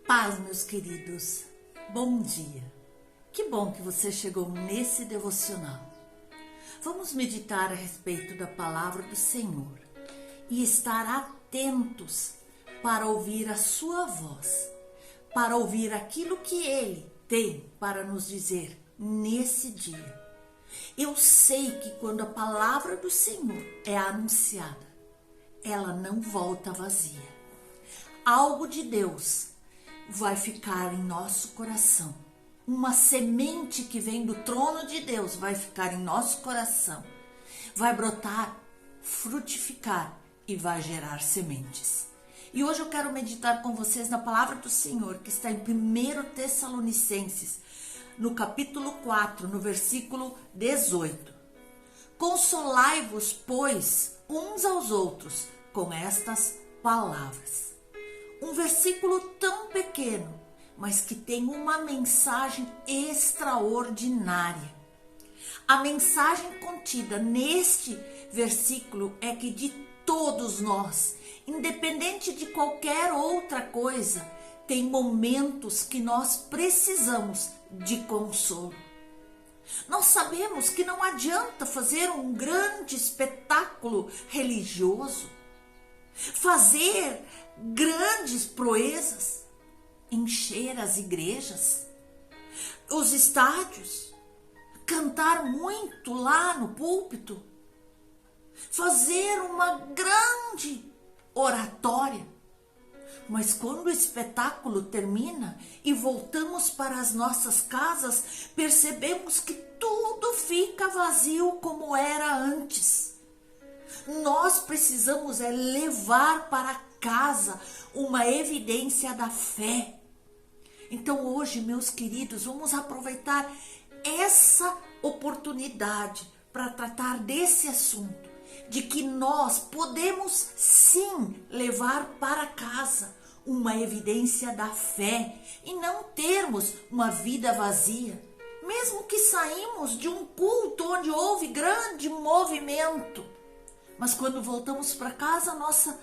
Paz, meus queridos. Bom dia. Que bom que você chegou nesse devocional. Vamos meditar a respeito da palavra do Senhor e estar atentos para ouvir a sua voz, para ouvir aquilo que Ele tem para nos dizer nesse dia. Eu sei que quando a palavra do Senhor é anunciada, ela não volta vazia. Algo de Deus vai ficar em nosso coração. Uma semente que vem do trono de Deus vai ficar em nosso coração. Vai brotar, frutificar e vai gerar sementes. E hoje eu quero meditar com vocês na palavra do Senhor, que está em 1 Tessalonicenses, no capítulo 4, no versículo 18. Consolai-vos, pois, uns aos outros com estas palavras. Um versículo tão pequeno, mas que tem uma mensagem extraordinária. A mensagem contida neste versículo é que de todos nós, independente de qualquer outra coisa, tem momentos que nós precisamos de consolo. Nós sabemos que não adianta fazer um grande espetáculo religioso, fazer grandes proezas, encher as igrejas, os estádios, cantar muito lá no púlpito, fazer uma grande oratória. Mas quando o espetáculo termina e voltamos para as nossas casas, percebemos que tudo fica vazio como era antes. Nós precisamos levar para casa uma evidência da fé. Então hoje, meus queridos, vamos aproveitar essa oportunidade para tratar desse assunto, de que nós podemos sim levar para casa uma evidência da fé e não termos uma vida vazia, mesmo que saímos de um culto onde houve grande movimento, mas quando voltamos para casa, nossa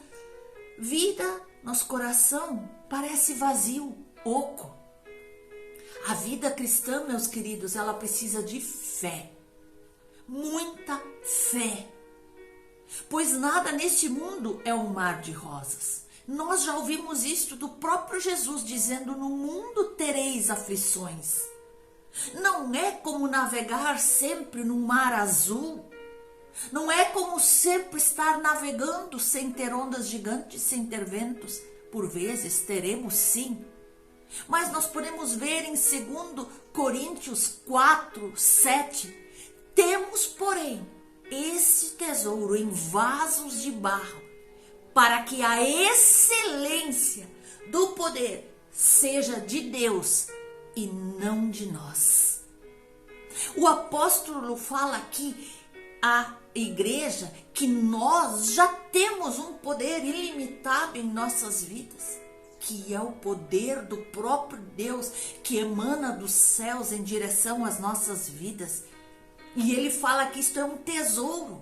vida, nosso coração parece vazio, oco. A vida cristã, meus queridos, ela precisa de fé, muita fé. Pois nada neste mundo é um mar de rosas. Nós já ouvimos isto do próprio Jesus, dizendo: no mundo tereis aflições. Não é como navegar sempre no mar azul. Não é como sempre estar navegando sem ter ondas gigantes, sem ter ventos. Por vezes teremos sim. Mas nós podemos ver em 2 Coríntios 4, 7. Temos, porém, esse tesouro em vasos de barro, para que a excelência do poder seja de Deus e não de nós. O apóstolo fala aqui à igreja que nós já temos um poder ilimitado em nossas vidas, que é o poder do próprio Deus que emana dos céus em direção às nossas vidas. E ele fala que isto é um tesouro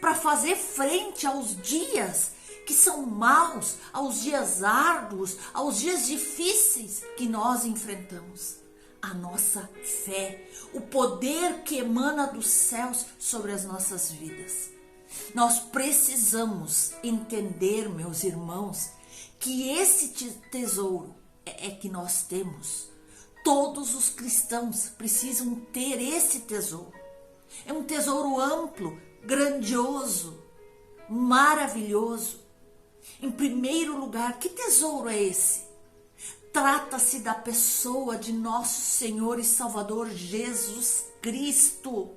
para fazer frente aos dias que são maus, aos dias árduos, aos dias difíceis que nós enfrentamos. A nossa fé, o poder que emana dos céus sobre as nossas vidas. Nós precisamos entender, meus irmãos, que esse tesouro é que nós temos. Todos os cristãos precisam ter esse tesouro. É um tesouro amplo, grandioso, maravilhoso. Em primeiro lugar, que tesouro é esse? Trata-se da pessoa de nosso Senhor e Salvador Jesus Cristo.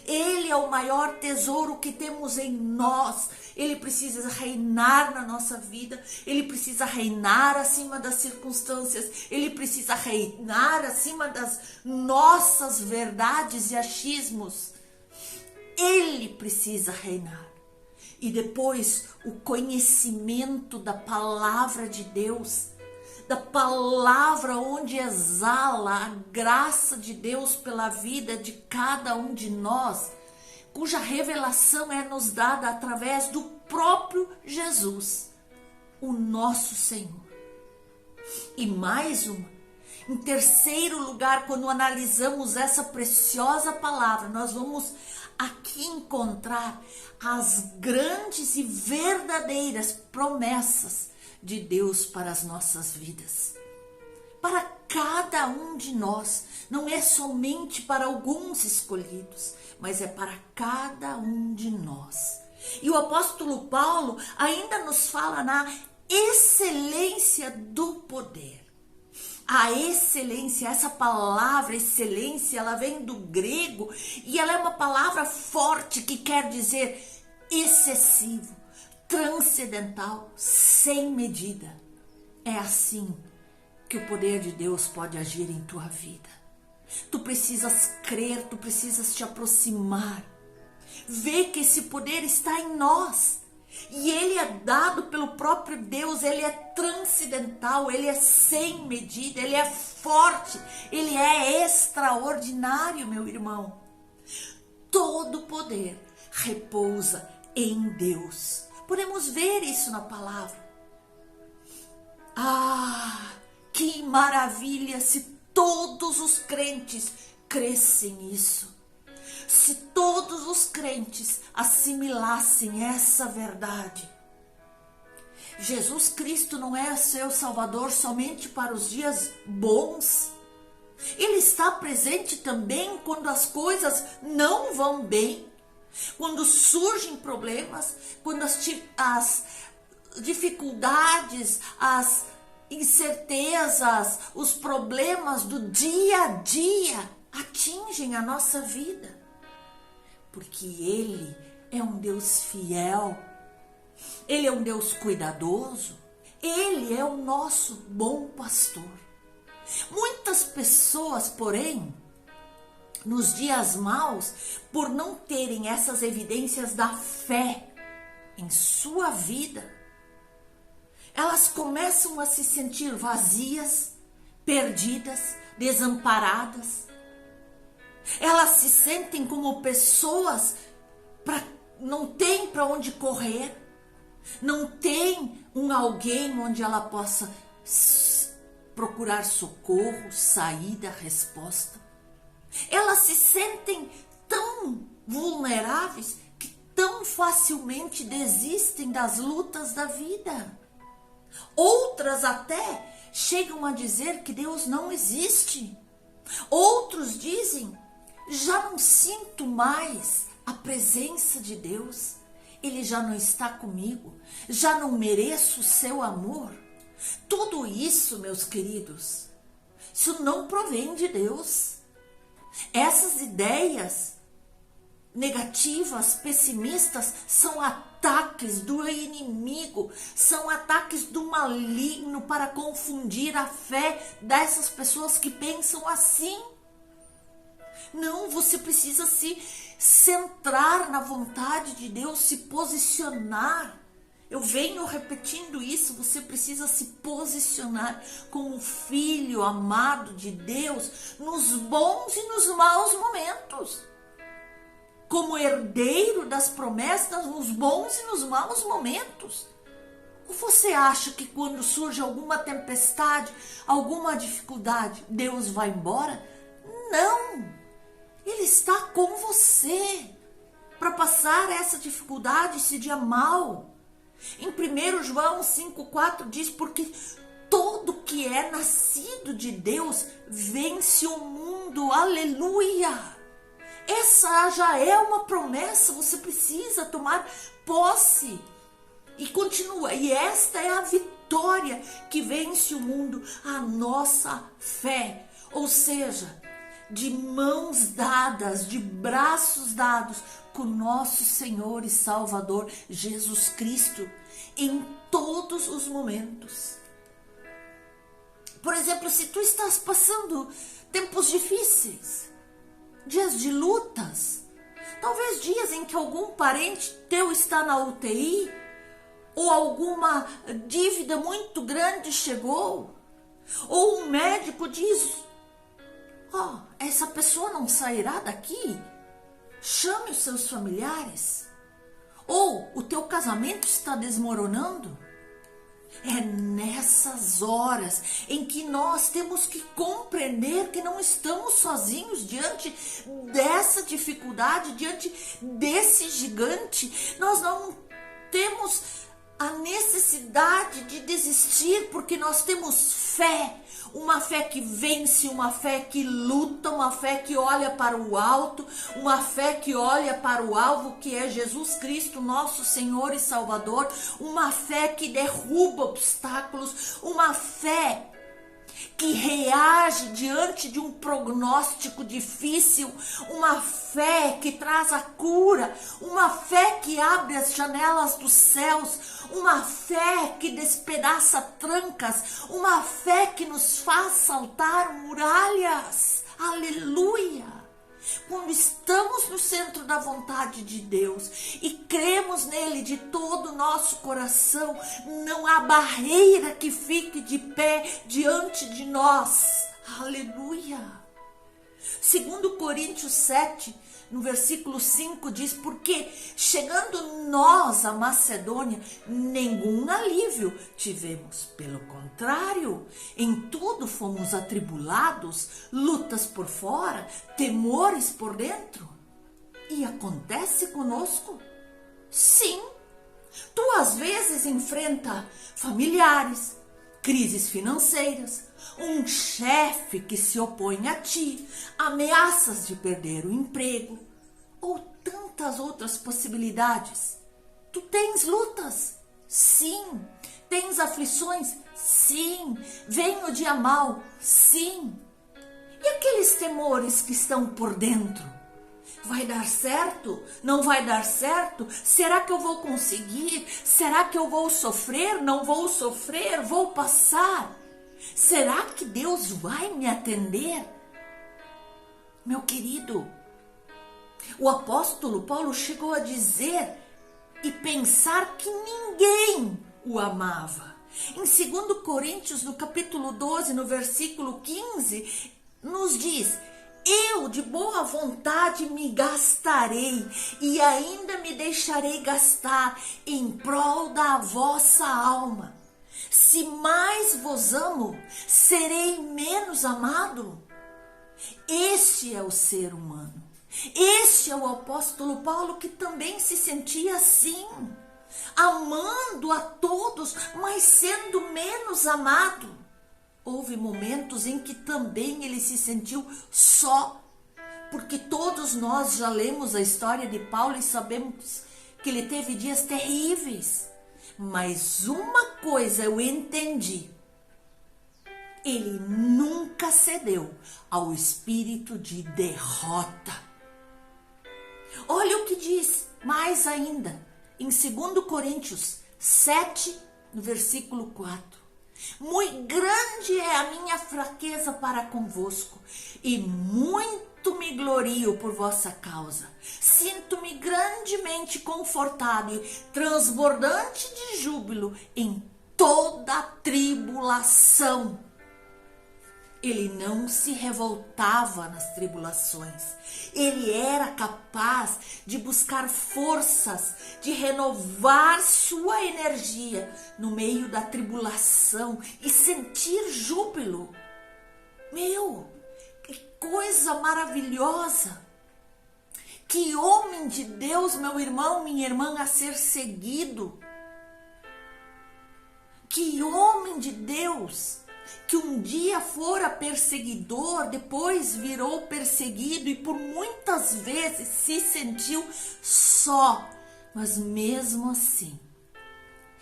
Ele é o maior tesouro que temos em nós. Ele precisa reinar na nossa vida. Ele precisa reinar acima das circunstâncias. Ele precisa reinar acima das nossas verdades e achismos. Ele precisa reinar. E depois, o conhecimento da palavra de Deus, da palavra onde exala a graça de Deus pela vida de cada um de nós, cuja revelação é nos dada através do próprio Jesus, o nosso Senhor. E mais uma. Em terceiro lugar, quando analisamos essa preciosa palavra, nós vamos aqui encontrar as grandes e verdadeiras promessas de Deus para as nossas vidas. Para cada um de nós, não é somente para alguns escolhidos, mas é para cada um de nós. E o apóstolo Paulo ainda nos fala na excelência do poder. A excelência, essa palavra excelência, ela vem do grego e ela é uma palavra forte que quer dizer excessivo, transcendental, sem medida. É assim que o poder de Deus pode agir em tua vida. Tu precisas crer, tu precisas te aproximar, ver que esse poder está em nós. E ele é dado pelo próprio Deus, ele é transcendental, ele é sem medida, ele é forte, ele é extraordinário, meu irmão. Todo poder repousa em Deus. Podemos ver isso na palavra. Ah, que maravilha se todos os crentes crescem nisso. Se todos os crentes assimilassem essa verdade. Jesus Cristo não é seu Salvador somente para os dias bons. Ele está presente também quando as coisas não vão bem, quando surgem problemas, quando as dificuldades, as incertezas, os problemas do dia a dia atingem a nossa vida. Porque Ele é um Deus fiel, Ele é um Deus cuidadoso, Ele é o nosso bom pastor. Muitas pessoas, porém, nos dias maus, por não terem essas evidências da fé em sua vida, elas começam a se sentir vazias, perdidas, desamparadas. Elas se sentem como pessoas não tem para onde correr, não tem alguém onde ela possa procurar socorro, saída, resposta. Elas se sentem tão vulneráveis que tão facilmente desistem das lutas da vida. Outras até chegam a dizer que Deus não existe. Outros dizem: já não sinto mais a presença de Deus, Ele já não está comigo, já não mereço o seu amor. Tudo isso, meus queridos, isso não provém de Deus. Essas ideias negativas, pessimistas, são ataques do inimigo, são ataques do maligno para confundir a fé dessas pessoas que pensam assim. Não, você precisa se centrar na vontade de Deus, se posicionar. Eu venho repetindo isso, você precisa se posicionar como filho amado de Deus nos bons e nos maus momentos. Como herdeiro das promessas nos bons e nos maus momentos. Ou você acha que quando surge alguma tempestade, alguma dificuldade, Deus vai embora? Não! Ele está com você para passar essa dificuldade, esse dia mal. Em 1 João 5,4 diz: porque todo que é nascido de Deus vence o mundo. Aleluia! Essa já é uma promessa, você precisa tomar posse. E continua, e esta é a vitória que vence o mundo, a nossa fé. Ou seja, de mãos dadas, de braços dados com nosso Senhor e Salvador Jesus Cristo em todos os momentos. Por exemplo, se tu estás passando tempos difíceis, dias de lutas, talvez dias em que algum parente teu está na UTI, ou alguma dívida muito grande chegou, ou um médico diz: essa pessoa não sairá daqui, chame os seus familiares. Ou o teu casamento está desmoronando. É nessas horas em que nós temos que compreender que não estamos sozinhos diante dessa dificuldade, diante desse gigante. Nós não temos a necessidade de desistir, porque nós temos fé, uma fé que vence, uma fé que luta, uma fé que olha para o alto, uma fé que olha para o alvo, que é Jesus Cristo, nosso Senhor e Salvador, uma fé que derruba obstáculos, uma fé que reage diante de um prognóstico difícil, uma fé que traz a cura, uma fé que abre as janelas dos céus, uma fé que despedaça trancas, uma fé que nos faz saltar muralhas. Aleluia! Quando estamos no centro da vontade de Deus e cremos nele de todo o nosso coração, não há barreira que fique de pé diante de nós. Aleluia! Segundo Coríntios 7, no versículo 5 diz: porque chegando nós à Macedônia, nenhum alívio tivemos. Pelo contrário, em tudo fomos atribulados, lutas por fora, temores por dentro. E acontece conosco? Sim. Tu às vezes enfrenta familiares, crises financeiras, um chefe que se opõe a ti, ameaças de perder o emprego ou tantas outras possibilidades. Tu tens lutas? Sim. Tens aflições? Sim. Vem o dia mau? Sim. E aqueles temores que estão por dentro? Vai dar certo? Não vai dar certo? Será que eu vou conseguir? Será que eu vou sofrer? Não vou sofrer? Vou passar? Será que Deus vai me atender? Meu querido, o apóstolo Paulo chegou a dizer e pensar que ninguém o amava. Em 2 Coríntios, no capítulo 12, no versículo 15, nos diz: eu de boa vontade me gastarei e ainda me deixarei gastar em prol da vossa alma. Se mais vos amo, serei menos amado? Este é o ser humano. Este é o apóstolo Paulo, que também se sentia assim, amando a todos, mas sendo menos amado. Houve momentos em que também ele se sentiu só, porque todos nós já lemos a história de Paulo e sabemos que ele teve dias terríveis. Mas uma coisa eu entendi: ele nunca cedeu ao espírito de derrota. Olha o que diz mais ainda em 2 Coríntios 7, no versículo 4. Muito grande é a minha fraqueza para convosco, e muito me glorio por vossa causa. Sinto-me grandemente confortado e transbordante de júbilo em toda tribulação. Ele não se revoltava nas tribulações. Ele era capaz de buscar forças, de renovar sua energia no meio da tribulação e sentir júbilo. Meu, que coisa maravilhosa! Que homem de Deus, meu irmão, minha irmã, a ser seguido. Que homem de Deus, que um dia fora perseguidor, depois virou perseguido e por muitas vezes se sentiu só, mas mesmo assim,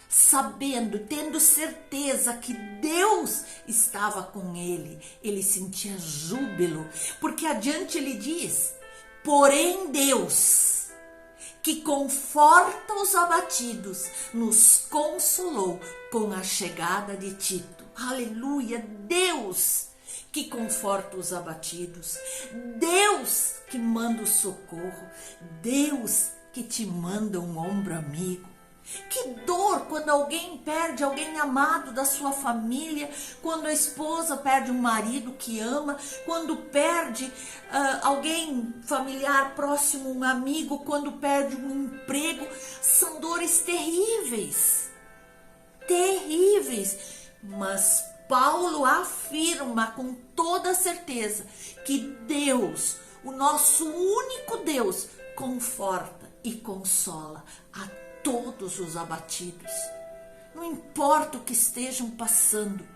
sabendo, tendo certeza que Deus estava com ele, ele sentia júbilo, porque adiante ele diz: porém Deus, que conforta os abatidos, nos consolou com a chegada de Tito. Aleluia! Deus que conforta os abatidos, Deus que manda o socorro, Deus que te manda um ombro amigo. Que dor quando alguém perde alguém amado da sua família, quando a esposa perde um marido que ama, quando perde alguém familiar próximo, um amigo, quando perde um emprego. São dores terríveis. terríveis, mas Paulo afirma com toda certeza que Deus, o nosso único Deus, conforta e consola a todos os abatidos. Não importa o que estejam passando,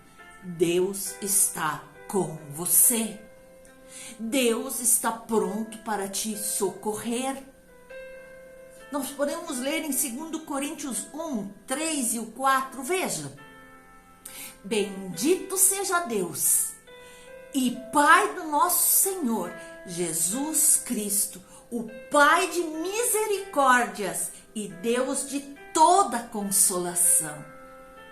Deus está com você. Deus está pronto para te socorrer. Nós podemos ler em 2 Coríntios 1, 3 e o 4, veja. Bendito seja Deus e Pai do nosso Senhor Jesus Cristo, o Pai de misericórdias e Deus de toda consolação.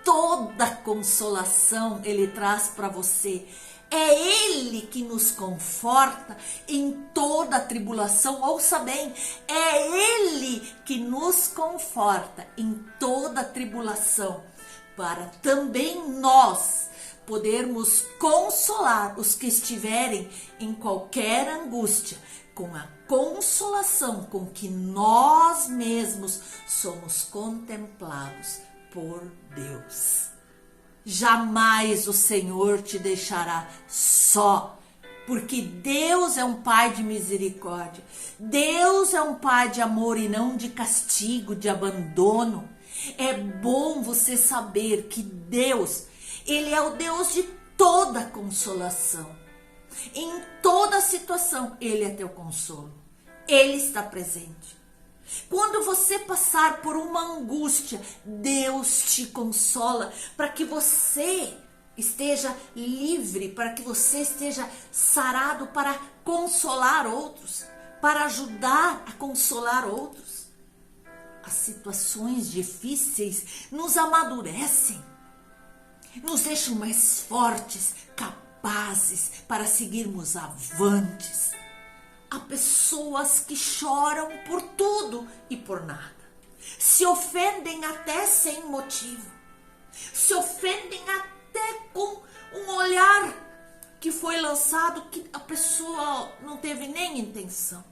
Toda consolação Ele traz para você. É Ele que nos conforta em toda tribulação. Ouça bem, é Ele que nos conforta em toda tribulação, para também nós podermos consolar os que estiverem em qualquer angústia, com a consolação com que nós mesmos somos contemplados por Deus. Jamais o Senhor te deixará só, porque Deus é um Pai de misericórdia. Deus é um Pai de amor e não de castigo, de abandono. É bom você saber que Deus, Ele é o Deus de toda consolação. Em toda situação, Ele é teu consolo. Ele está presente. Quando você passar por uma angústia, Deus te consola para que você esteja livre, para que você esteja sarado para consolar outros, para ajudar a consolar outros. As situações difíceis nos amadurecem, nos deixam mais fortes, capazes para seguirmos avantes. Há pessoas que choram por tudo e por nada. Se ofendem até sem motivo. Se ofendem até com um olhar que foi lançado que a pessoa não teve nem intenção.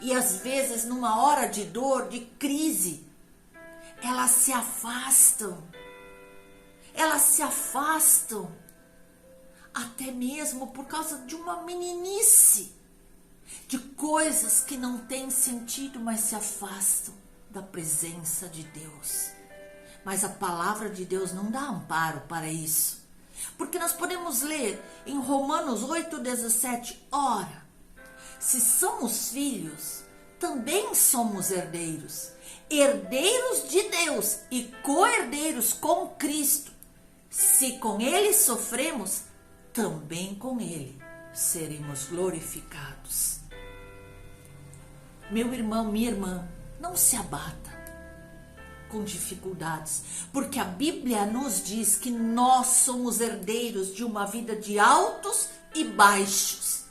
E às vezes, numa hora de dor, de crise, elas se afastam. Elas se afastam até mesmo por causa de uma meninice, de coisas que não têm sentido, mas se afastam da presença de Deus. Mas a palavra de Deus não dá amparo para isso. Porque nós podemos ler em Romanos 8,17, ora, se somos filhos, também somos herdeiros, herdeiros de Deus e co-herdeiros com Cristo. Se com Ele sofremos, também com Ele seremos glorificados. Meu irmão, minha irmã, não se abata com dificuldades, porque a Bíblia nos diz que nós somos herdeiros de uma vida de altos e baixos,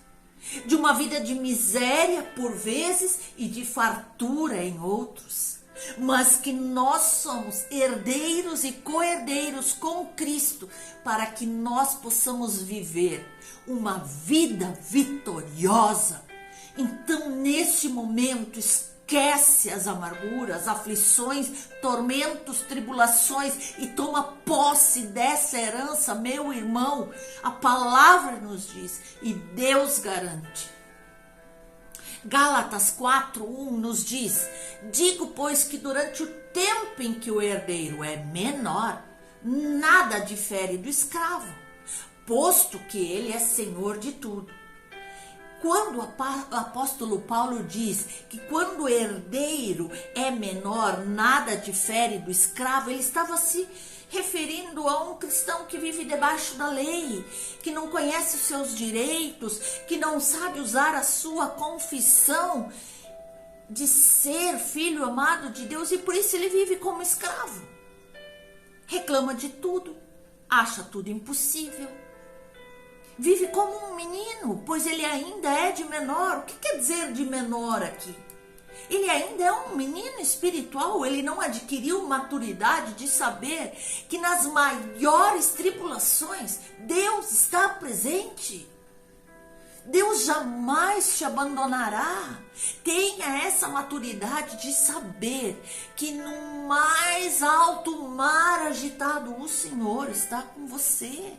de uma vida de miséria por vezes e de fartura em outros, mas que nós somos herdeiros e co-herdeiros com Cristo, para que nós possamos viver uma vida vitoriosa. Então, neste momento, esquece as amarguras, aflições, tormentos, tribulações e toma posse dessa herança, meu irmão. A palavra nos diz e Deus garante. Gálatas 4:1 nos diz: digo, pois, que durante o tempo em que o herdeiro é menor, nada difere do escravo, posto que ele é senhor de tudo. Quando o apóstolo Paulo diz que quando o herdeiro é menor, nada difere do escravo, ele estava se referindo a um cristão que vive debaixo da lei, que não conhece os seus direitos, que não sabe usar a sua confissão de ser filho amado de Deus e por isso ele vive como escravo. Reclama de tudo, acha tudo impossível. Vive como um menino, pois ele ainda é de menor. O que quer dizer de menor aqui? Ele ainda é um menino espiritual, ele não adquiriu maturidade de saber que nas maiores tribulações Deus está presente. Deus jamais te abandonará. Tenha essa maturidade de saber que no mais alto mar agitado o Senhor está com você.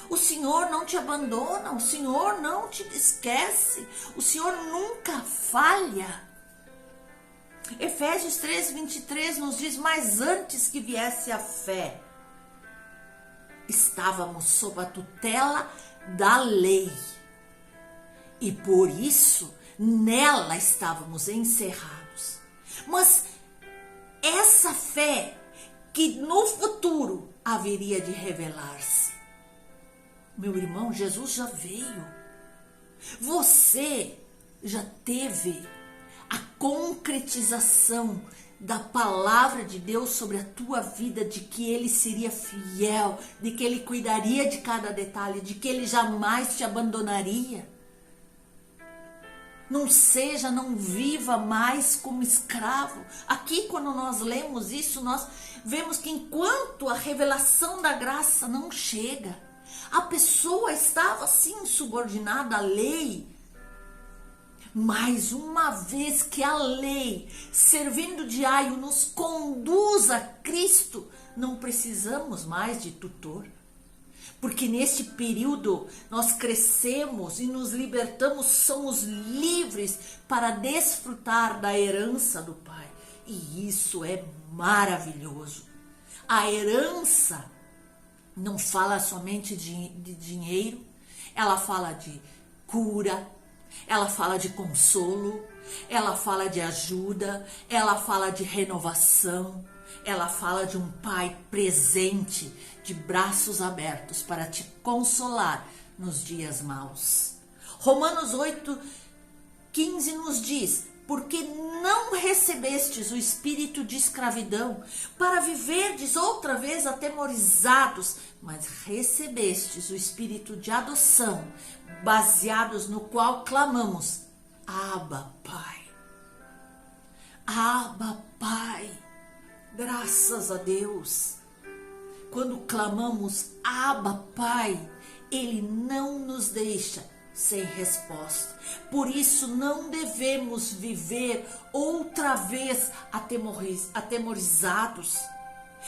O Senhor não te abandona, o Senhor não te esquece, o Senhor nunca falha. Efésios 3:23 nos diz: mas antes que viesse a fé, estávamos sob a tutela da lei, e por isso nela estávamos encerrados. Mas essa fé que no futuro haveria de revelar-se. Meu irmão, Jesus já veio. Você já teve a concretização da palavra de Deus sobre a tua vida, de que Ele seria fiel, de que Ele cuidaria de cada detalhe, de que Ele jamais te abandonaria. Não viva mais como escravo. Aqui, quando nós lemos isso, nós vemos que enquanto a revelação da graça não chega, a pessoa estava assim subordinada à lei. Mas uma vez que a lei, servindo de aio, nos conduz a Cristo, não precisamos mais de tutor. Porque neste período nós crescemos e nos libertamos, somos livres para desfrutar da herança do Pai. E isso é maravilhoso. A herança não fala somente de dinheiro, ela fala de cura, ela fala de consolo, ela fala de ajuda, ela fala de renovação, ela fala de um Pai presente, de braços abertos para te consolar nos dias maus. Romanos 8:15 nos diz: porque não recebestes o espírito de escravidão para viverdes outra vez atemorizados, mas recebestes o espírito de adoção, baseados no qual clamamos: Abba, Pai. Abba, Pai. Graças a Deus. Quando clamamos Abba, Pai, Ele não nos deixa sem resposta. Por isso não devemos viver outra vez atemorizados.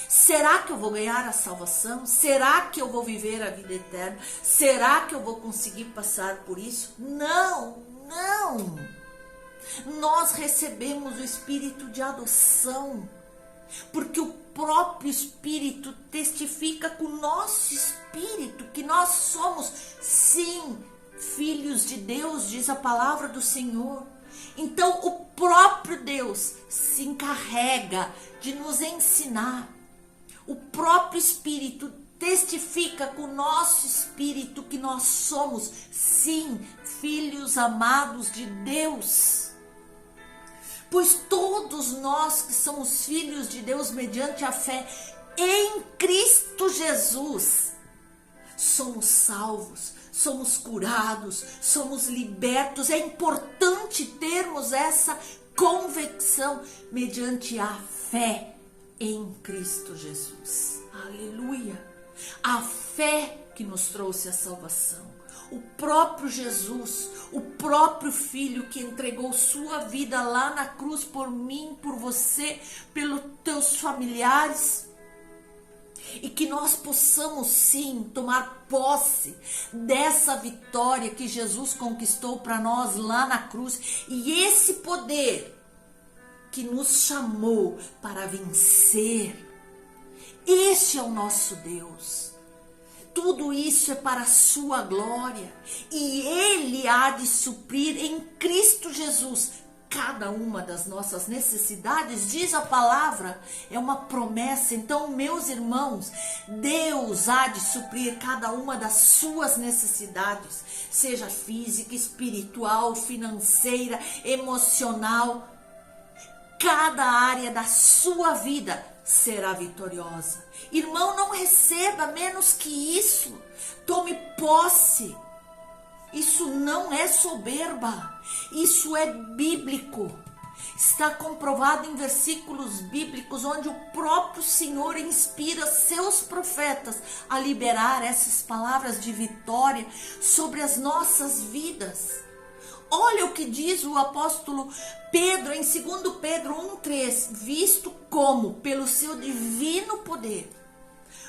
Será que eu vou ganhar a salvação? Será que eu vou viver a vida eterna? Será que eu vou conseguir passar por isso? Não, não. Nós recebemos o espírito de adoção, porque o próprio Espírito testifica com o nosso espírito que nós somos, sim, filhos de Deus, diz a palavra do Senhor. Então o próprio Deus se encarrega de nos ensinar. O próprio Espírito testifica com o nosso espírito que nós somos, sim, filhos amados de Deus. Pois todos nós que somos filhos de Deus mediante a fé em Cristo Jesus, somos salvos, somos curados, somos libertos. É importante termos essa convicção mediante a fé em Cristo Jesus. Aleluia! A fé que nos trouxe a salvação. O próprio Jesus, o próprio Filho que entregou sua vida lá na cruz por mim, por você, pelos teus familiares. E que nós possamos sim tomar posse dessa vitória que Jesus conquistou para nós lá na cruz. E esse poder que nos chamou para vencer. Este é o nosso Deus. Tudo isso é para a sua glória. E Ele há de suprir em Cristo Jesus cada uma das nossas necessidades, diz a palavra, é uma promessa. Então, meus irmãos, Deus há de suprir cada uma das suas necessidades, seja física, espiritual, financeira, emocional. Cada área da sua vida será vitoriosa. Irmão, não receba menos que isso. Tome posse. Isso não é soberba. Isso é bíblico. Está comprovado em versículos bíblicos onde o próprio Senhor inspira seus profetas a liberar essas palavras de vitória sobre as nossas vidas. Olha o que diz o apóstolo Pedro em 2 Pedro 1,3: visto como, pelo seu divino poder,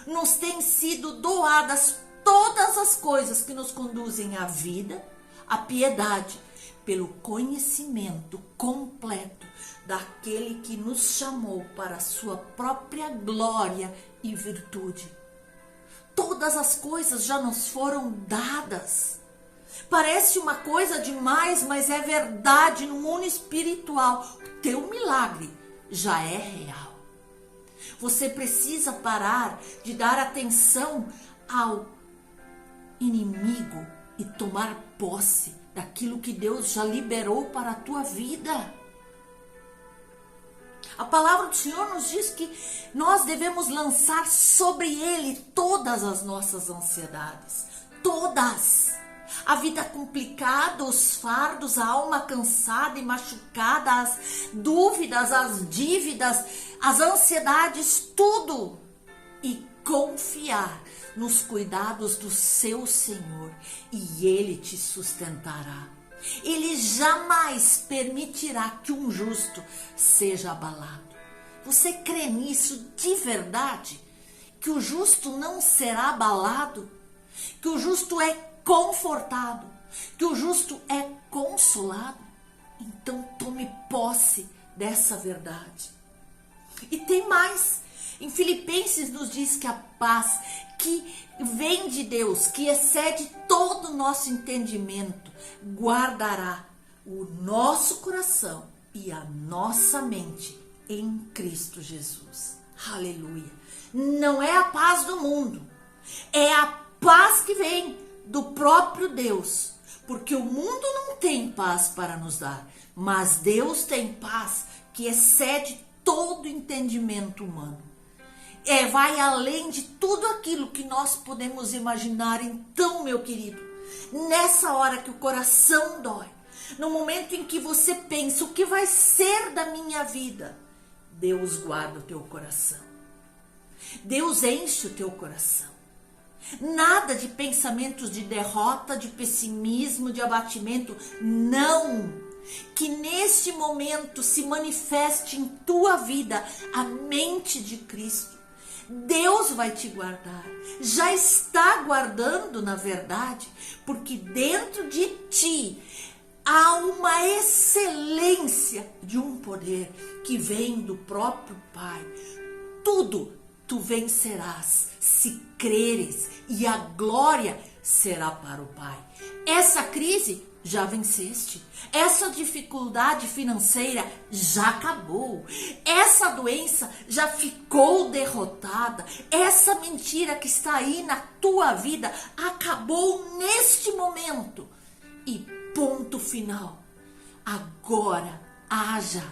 nos têm sido doadas todas as coisas que nos conduzem à vida, à piedade, pelo conhecimento completo daquele que nos chamou para a sua própria glória e virtude. Todas as coisas já nos foram dadas. Parece uma coisa demais, mas é verdade no mundo espiritual. O teu milagre já é real. Você precisa parar de dar atenção ao inimigo e tomar posse daquilo que Deus já liberou para a tua vida. A palavra do Senhor nos diz que nós devemos lançar sobre Ele todas as nossas ansiedades. Todas. A vida complicada, os fardos, a alma cansada e machucada, as dúvidas, as dívidas, as ansiedades, tudo. E confiar nos cuidados do seu Senhor, e Ele te sustentará. Ele jamais permitirá que um justo seja abalado. Você crê nisso de verdade? Que o justo não será abalado? Que o justo é confortado? Que o justo é consolado? Então tome posse dessa verdade. E tem mais. Em Filipenses nos diz que a paz que vem de Deus, que excede todo o nosso entendimento, guardará o nosso coração e a nossa mente em Cristo Jesus. Aleluia. Não é a paz do mundo, é a paz que vem do próprio Deus, porque o mundo não tem paz para nos dar, mas Deus tem paz que excede todo entendimento humano. Vai além de tudo aquilo que nós podemos imaginar. Então, meu querido, nessa hora que o coração dói, no momento em que você pensa, o que vai ser da minha vida? Deus guarda o teu coração. Deus enche o teu coração. Nada de pensamentos de derrota, de pessimismo, de abatimento. Não! Que neste momento se manifeste em tua vida a mente de Cristo. Deus vai te guardar, já está guardando na verdade, porque dentro de ti há uma excelência de um poder que vem do próprio Pai. Tudo tu vencerás se creres, e a glória será para o Pai. Essa crise já venceste. Essa dificuldade financeira já acabou. Essa doença já ficou derrotada. Essa mentira que está aí na tua vida acabou neste momento. E ponto final. Agora haja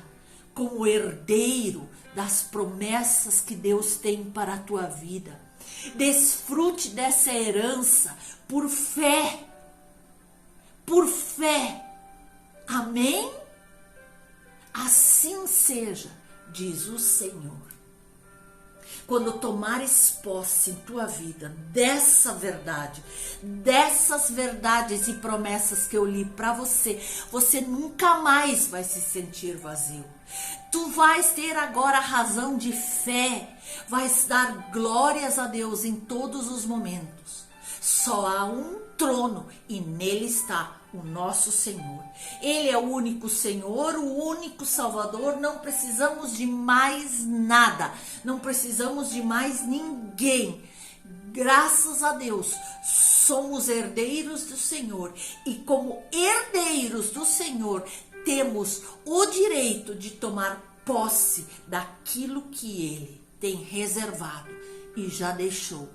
como herdeiro das promessas que Deus tem para a tua vida. Desfrute dessa herança por fé. Por fé. Amém? Assim seja, diz o Senhor. Quando tomares posse em tua vida dessa verdade, dessas verdades e promessas que eu li para você, você nunca mais vai se sentir vazio. Tu vais ter agora razão de fé, vais dar glórias a Deus em todos os momentos. Só há um trono e nele está o nosso Senhor. Ele é o único Senhor, o único Salvador. Não precisamos de mais nada, não precisamos de mais ninguém. Graças a Deus, somos herdeiros do Senhor, e como herdeiros do Senhor, temos o direito de tomar posse daquilo que Ele tem reservado e já deixou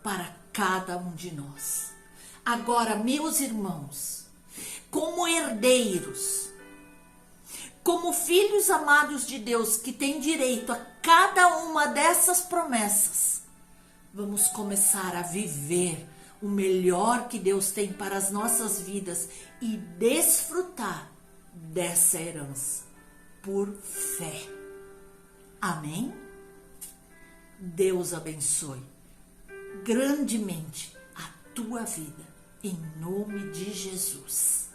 para cada um de nós. Agora, meus irmãos, como herdeiros, como filhos amados de Deus que têm direito a cada uma dessas promessas, vamos começar a viver o melhor que Deus tem para as nossas vidas e desfrutar dessa herança. por fé. Amém? Deus abençoe grandemente a tua vida, em nome de Jesus.